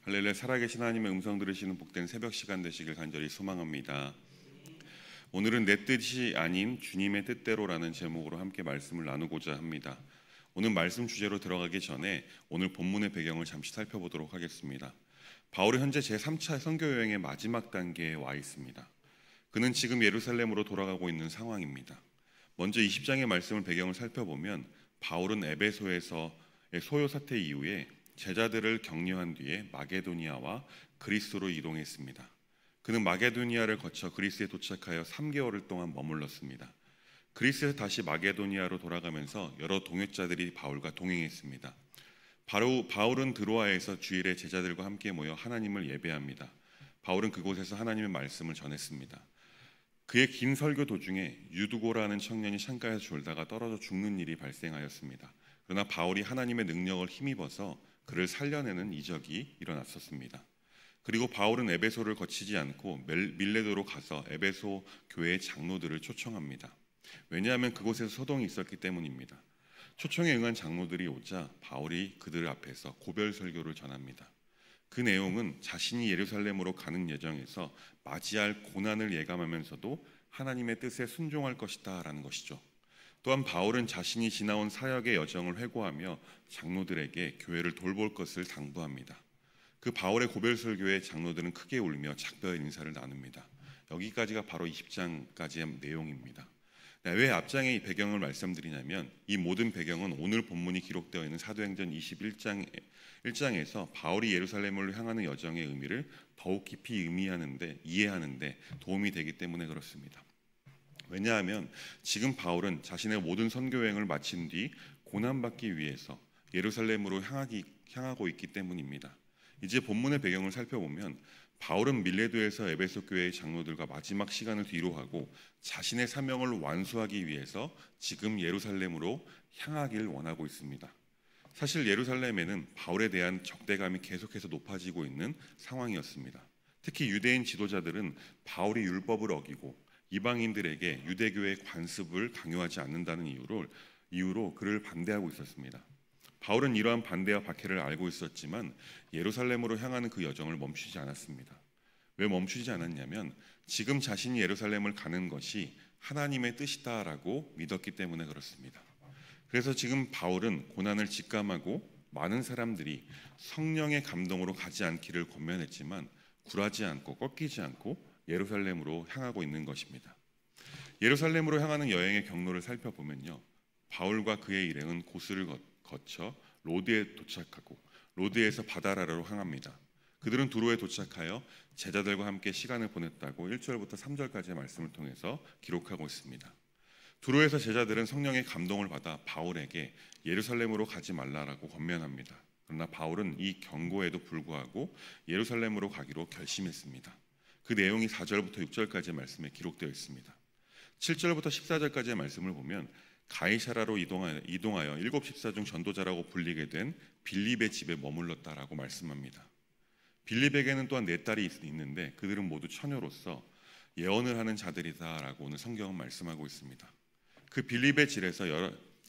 할렐루야. 살아계신 하나님의 음성 들으시는 복된 새벽 시간 되시길 간절히 소망합니다. 오늘은 내 뜻이 아닌 주님의 뜻대로라는 제목으로 함께 말씀을 나누고자 합니다. 오늘 말씀 주제로 들어가기 전에 오늘 본문의 배경을 잠시 살펴보도록 하겠습니다. 바울은 현재 제3차 선교 여행의 마지막 단계에 와 있습니다. 그는 지금 예루살렘으로 돌아가고 있는 상황입니다. 먼저 20장의 말씀을 배경을 살펴보면 바울은 에베소에서의 소요 사태 이후에 제자들을 격려한 뒤에 마게도니아와 그리스로 이동했습니다. 그는 마게도니아를 거쳐 그리스에 도착하여 3개월을 동안 머물렀습니다. 그리스에서 다시 마게도니아로 돌아가면서 여러 동역자들이 바울과 동행했습니다. 바로 바울은 드로아에서 주일에 제자들과 함께 모여 하나님을 예배합니다. 바울은 그곳에서 하나님의 말씀을 전했습니다. 그의 긴 설교 도중에 유두고라는 청년이 창가에서 졸다가 떨어져 죽는 일이 발생하였습니다. 그러나 바울이 하나님의 능력을 힘입어서 그를 살려내는 이적이 일어났었습니다. 그리고 바울은 에베소를 거치지 않고 밀레도로 가서 에베소 교회의 장로들을 초청합니다. 왜냐하면 그곳에서 소동이 있었기 때문입니다. 초청에 응한 장로들이 오자 바울이 그들 앞에서 고별 설교를 전합니다. 그 내용은 자신이 예루살렘으로 가는 예정에서 맞이할 고난을 예감하면서도 하나님의 뜻에 순종할 것이다 라는 것이죠. 또한 바울은 자신이 지나온 사역의 여정을 회고하며 장로들에게 교회를 돌볼 것을 당부합니다. 그 바울의 고별 설교에 장로들은 크게 울며 작별 인사를 나눕니다. 여기까지가 바로 20장까지의 내용입니다. 왜 앞장에 이 배경을 말씀드리냐면 이 모든 배경은 오늘 본문이 기록되어 있는 사도행전 21장에서 바울이 예루살렘을 향하는 여정의 의미를 더욱 깊이 이해하는데 도움이 되기 때문에 그렇습니다. 왜냐하면 지금 바울은 자신의 모든 선교 여행을 마친 뒤 고난받기 위해서 예루살렘으로 향하고 있기 때문입니다. 이제 본문의 배경을 살펴보면 바울은 밀레도에서 에베소 교회의 장로들과 마지막 시간을 뒤로하고 자신의 사명을 완수하기 위해서 지금 예루살렘으로 향하길 원하고 있습니다. 사실 예루살렘에는 바울에 대한 적대감이 계속해서 높아지고 있는 상황이었습니다. 특히 유대인 지도자들은 바울이 율법을 어기고 이방인들에게 유대교의 관습을 강요하지 않는다는 이유로 그를 반대하고 있었습니다. 바울은 이러한 반대와 박해를 알고 있었지만 예루살렘으로 향하는 그 여정을 멈추지 않았습니다. 왜 멈추지 않았냐면 지금 자신이 예루살렘을 가는 것이 하나님의 뜻이다라고 믿었기 때문에 그렇습니다. 그래서 지금 바울은 고난을 직감하고 많은 사람들이 성령의 감동으로 가지 않기를 권면했지만 굴하지 않고 꺾이지 않고 예루살렘으로 향하고 있는 것입니다. 예루살렘으로 향하는 여행의 경로를 살펴보면요, 바울과 그의 일행은 고스를 거쳐 로드에 도착하고 로드에서 바다라로 향합니다. 그들은 두로에 도착하여 제자들과 함께 시간을 보냈다고 1절부터 3절까지의 말씀을 통해서 기록하고 있습니다. 두로에서 제자들은 성령의 감동을 받아 바울에게 예루살렘으로 가지 말라라고 권면합니다. 그러나 바울은 이 경고에도 불구하고 예루살렘으로 가기로 결심했습니다. 그 내용이 4절부터 6절까지의 말씀에 기록되어 있습니다. 7절부터 14절까지의 말씀을 보면 가이사라로 이동하여 일곱 집사 중 전도자라고 불리게 된 빌립의 집에 머물렀다라고 말씀합니다. 빌립에게는 또한 4딸이 있는데 그들은 모두 처녀로서 예언을 하는 자들이다라고 오늘 성경은 말씀하고 있습니다. 그 빌립의 질에서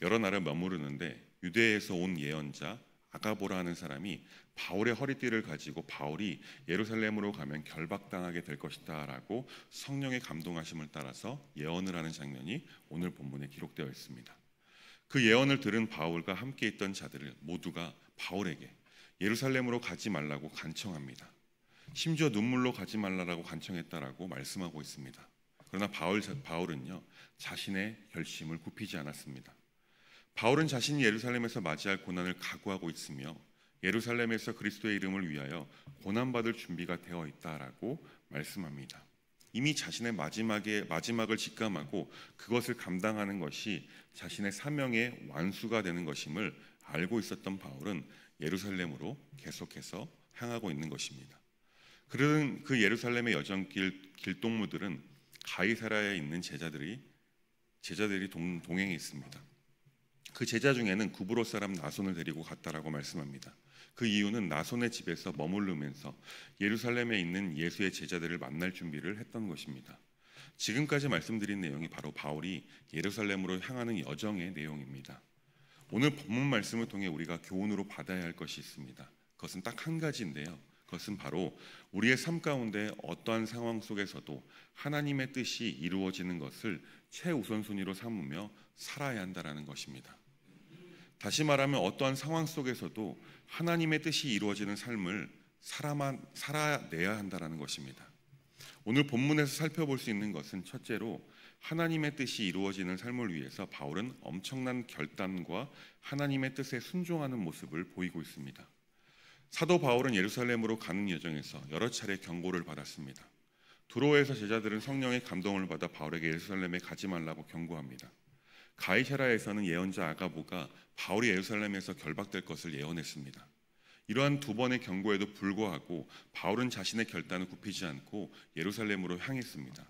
여러 날을 머무르는데 유대에서 온 예언자 아가보라 하는 사람이 바울의 허리띠를 가지고 바울이 예루살렘으로 가면 결박당하게 될 것이다 라고 성령의 감동하심을 따라서 예언을 하는 장면이 오늘 본문에 기록되어 있습니다. 그 예언을 들은 바울과 함께 있던 자들을 모두가 바울에게 예루살렘으로 가지 말라고 간청합니다. 심지어 눈물로 가지 말라고 간청했다라고 말씀하고 있습니다. 그러나 바울은요, 자신의 결심을 굽히지 않았습니다. 바울은 자신이 예루살렘에서 맞이할 고난을 각오하고 있으며 예루살렘에서 그리스도의 이름을 위하여 고난받을 준비가 되어 있다라고 말씀합니다. 이미 자신의 마지막을 직감하고 그것을 감당하는 것이 자신의 사명의 완수가 되는 것임을 알고 있었던 바울은 예루살렘으로 계속해서 향하고 있는 것입니다. 그러던 그 예루살렘의 여정길 길동무들은 가이사라에 있는 제자들이 동행했습니다. 그 제자 중에는 구브로 사람 나손을 데리고 갔다라고 말씀합니다. 그 이유는 나손의 집에서 머무르면서 예루살렘에 있는 예수의 제자들을 만날 준비를 했던 것입니다. 지금까지 말씀드린 내용이 바로 바울이 예루살렘으로 향하는 여정의 내용입니다. 오늘 본문 말씀을 통해 우리가 교훈으로 받아야 할 것이 있습니다. 그것은 딱 한 가지인데요. 그것은 바로 우리의 삶 가운데 어떠한 상황 속에서도 하나님의 뜻이 이루어지는 것을 최우선순위로 삼으며 살아야 한다는 것입니다. 다시 말하면 어떠한 상황 속에서도 하나님의 뜻이 이루어지는 삶을 살아내야 한다는 것입니다. 오늘 본문에서 살펴볼 수 있는 것은 첫째로 하나님의 뜻이 이루어지는 삶을 위해서 바울은 엄청난 결단과 하나님의 뜻에 순종하는 모습을 보이고 있습니다. 사도 바울은 예루살렘으로 가는 여정에서 여러 차례 경고를 받았습니다. 두로에서 제자들은 성령의 감동을 받아 바울에게 예루살렘에 가지 말라고 경고합니다. 가이사랴에서는 예언자 아가보가 바울이 예루살렘에서 결박될 것을 예언했습니다. 이러한 두 번의 경고에도 불구하고 바울은 자신의 결단을 굽히지 않고 예루살렘으로 향했습니다.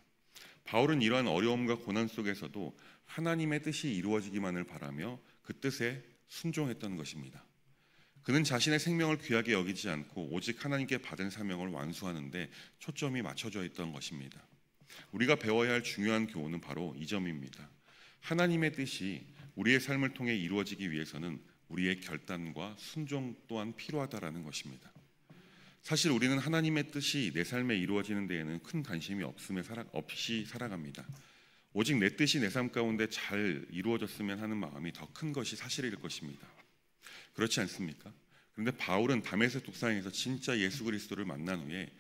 바울은 이러한 어려움과 고난 속에서도 하나님의 뜻이 이루어지기만을 바라며 그 뜻에 순종했던 것입니다. 그는 자신의 생명을 귀하게 여기지 않고 오직 하나님께 받은 사명을 완수하는 데 초점이 맞춰져 있던 것입니다. 우리가 배워야 할 중요한 교훈은 바로 이 점입니다. 하나님의 뜻이 우리의 삶을 통해 이루어지기 위해서는 우리의 결단과 순종 또한 필요하다라는 것입니다. 사실 우리는 하나님의 뜻이 내 삶에 이루어지는 데에는 큰 관심이 없이 살아갑니다. 오직 내 뜻이 내 삶 가운데 잘 이루어졌으면 하는 마음이 더 큰 것이 사실일 것입니다. 그렇지 않습니까? 그런데 바울은 다메섹 독사에서 진짜 예수 그리스도를 만난 후에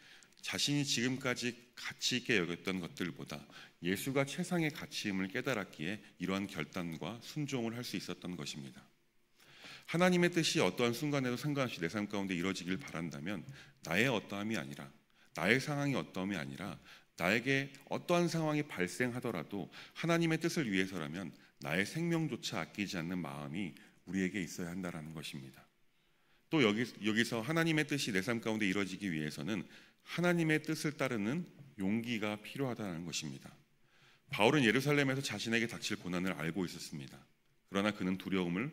자신이 지금까지 가치 있게 여겼던 것들보다 예수가 최상의 가치임을 깨달았기에 이러한 결단과 순종을 할 수 있었던 것입니다. 하나님의 뜻이 어떠한 순간에도 상관없이 내 삶 가운데 이루어지길 바란다면 나의 어떠함이 아니라 나의 상황이 어떠함이 아니라 나에게 어떠한 상황이 발생하더라도 하나님의 뜻을 위해서라면 나의 생명조차 아끼지 않는 마음이 우리에게 있어야 한다는 것입니다. 또 여기서 하나님의 뜻이 내 삶 가운데 이루어지기 위해서는 하나님의 뜻을 따르는 용기가 필요하다는 것입니다. 바울은 예루살렘에서 자신에게 닥칠 고난을 알고 있었습니다. 그러나 그는 두려움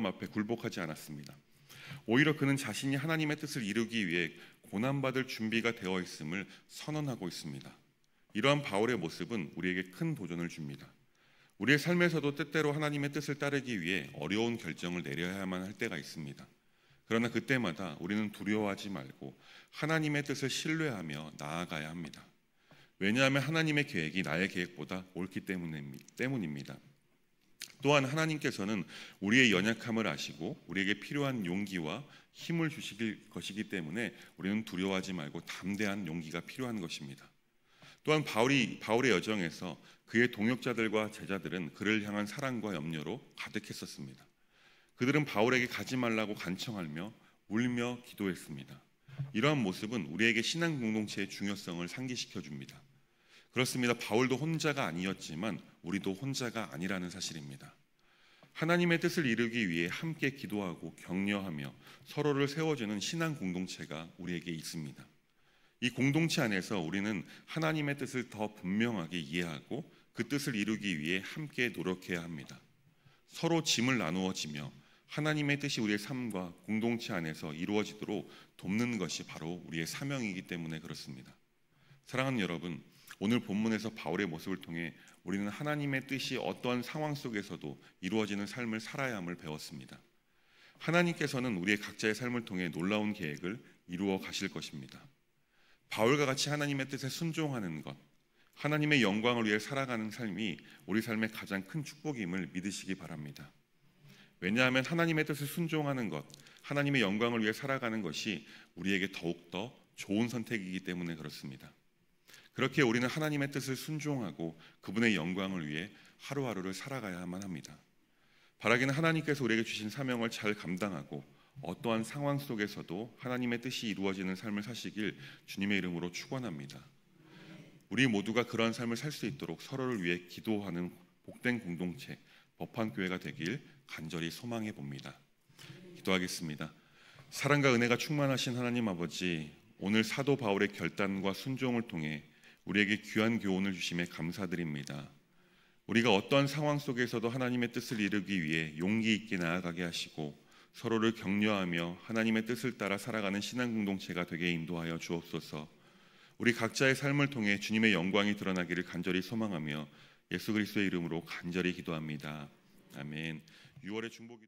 앞에 굴복하지 않았습니다. 오히려 그는 자신이 하나님의 뜻을 이루기 위해 고난받을 준비가 되어 있음을 선언하고 있습니다. 이러한 바울의 모습은 우리에게 큰 도전을 줍니다. 우리의 삶에서도 때때로 하나님의 뜻을 따르기 위해 어려운 결정을 내려야만 할 때가 있습니다. 그러나 그때마다 우리는 두려워하지 말고 하나님의 뜻을 신뢰하며 나아가야 합니다. 왜냐하면 하나님의 계획이 나의 계획보다 옳기 때문입니다. 또한 하나님께서는 우리의 연약함을 아시고 우리에게 필요한 용기와 힘을 주실 것이기 때문에 우리는 두려워하지 말고 담대한 용기가 필요한 것입니다. 또한 바울의 여정에서 그의 동역자들과 제자들은 그를 향한 사랑과 염려로 가득했었습니다. 그들은 바울에게 가지 말라고 간청하며 울며 기도했습니다. 이러한 모습은 우리에게 신앙 공동체의 중요성을 상기시켜 줍니다. 그렇습니다. 바울도 혼자가 아니었지만 우리도 혼자가 아니라는 사실입니다. 하나님의 뜻을 이루기 위해 함께 기도하고 격려하며 서로를 세워주는 신앙 공동체가 우리에게 있습니다. 이 공동체 안에서 우리는 하나님의 뜻을 더 분명하게 이해하고 그 뜻을 이루기 위해 함께 노력해야 합니다. 서로 짐을 나누어지며 하나님의 뜻이 우리의 삶과 공동체 안에서 이루어지도록 돕는 것이 바로 우리의 사명이기 때문에 그렇습니다. 사랑하는 여러분, 오늘 본문에서 바울의 모습을 통해 우리는 하나님의 뜻이 어떠한 상황 속에서도 이루어지는 삶을 살아야 함을 배웠습니다. 하나님께서는 우리의 각자의 삶을 통해 놀라운 계획을 이루어 가실 것입니다. 바울과 같이 하나님의 뜻에 순종하는 것, 하나님의 영광을 위해 살아가는 삶이 우리 삶의 가장 큰 축복임을 믿으시기 바랍니다. 왜냐하면 하나님의 뜻을 순종하는 것, 하나님의 영광을 위해 살아가는 것이 우리에게 더욱더 좋은 선택이기 때문에 그렇습니다. 그렇게 우리는 하나님의 뜻을 순종하고 그분의 영광을 위해 하루하루를 살아가야만 합니다. 바라기는 하나님께서 우리에게 주신 사명을 잘 감당하고 어떠한 상황 속에서도 하나님의 뜻이 이루어지는 삶을 사시길 주님의 이름으로 축원합니다. 우리 모두가 그러한 삶을 살 수 있도록 서로를 위해 기도하는 복된 공동체, 법환교회가 되길 간절히 소망해 봅니다. 기도하겠습니다. 사랑과 은혜가 충만하신 하나님 아버지, 오늘 사도 바울의 결단과 순종을 통해 우리에게 귀한 교훈을 주심에 감사드립니다. 우리가 어떠한 상황 속에서도 하나님의 뜻을 이루기 위해 용기 있게 나아가게 하시고 서로를 격려하며 하나님의 뜻을 따라 살아가는 신앙 공동체가 되게 인도하여 주옵소서. 우리 각자의 삶을 통해 주님의 영광이 드러나기를 간절히 소망하며 예수 그리스도의 이름으로 간절히 기도합니다. 아멘. 6월의 중보기